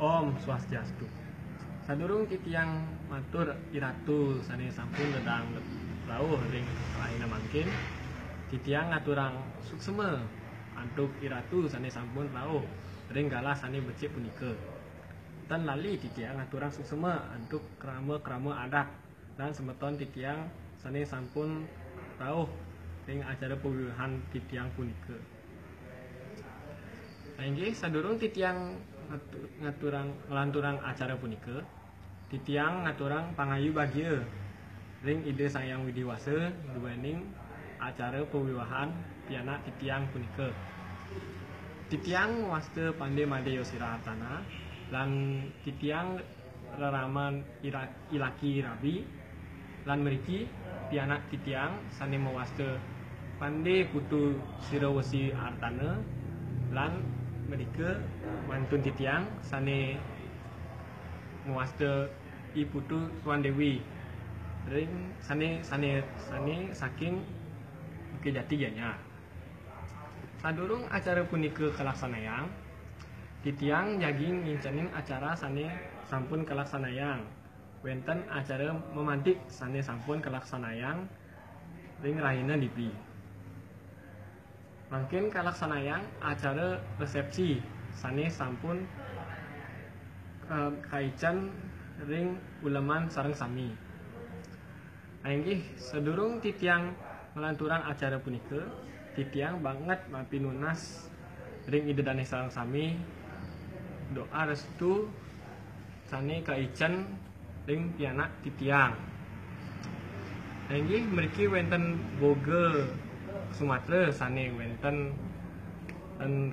Om Swastiastu. Sadurung titiang matur iratu sane sampun dedang rawuh ring laina mangkin. Titiang ngaturang suksema antuk iratu sane sampun rawuh ring galah sane becik punika. Tan lali titiang ngaturang suksema antuk krama-krama adat dan semeton titiang sane sampun rawuh ring acara pewiwihan titiang punika. Inggih sadurung titiang ngaturang acara punika, titiang ngaturang pangayu bahagia ring ide Sang Hyang Widiwasa duwening acara pewiwahan pianak titiang punika. Titiang wasta pandai madya sira hartana lan titiang reraman ilaki rabi lan mriki pianak titiang sane mawasta pandai putu sira wesi hartana lan mereka mantun titiang sane muasta iputu Tuan Dewi ring sane saking Bukit Jati Gianyar. Sadurung acara punika kalaksanayang, titiang jaging ngincening acara sane sampun kalaksanayang. Wenten acara memantik sane sampun kalaksanayang ring rahina dipi. Mungkin kalaksanayang acara resepsi sane sampun kaican ring uleman sareng sami. Inggih sedurung titiang melanturang acara punika, titiang banget mapi nunas ring ide dane sareng sami doa restu sane kaican ring pianak titiang. Inggih mriki wenten boga Sumatera sane wenten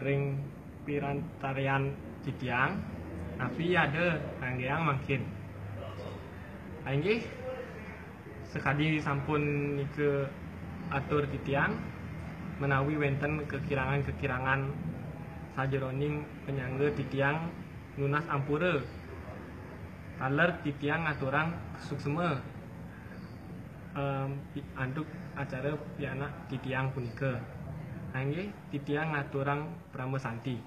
ring pirantarian titiang tapi ada anggeang mangkin. Inggih sekadi sampun nike atur titiang menawi wenten kekirangan sajeroning penyangga titiang nunas ampura taler titiang ngaturang suksema antuk acara pianak titiang punika. Inggih titiang ngaturang prama santi.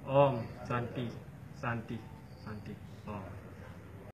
Om Santi Santi Santi Om.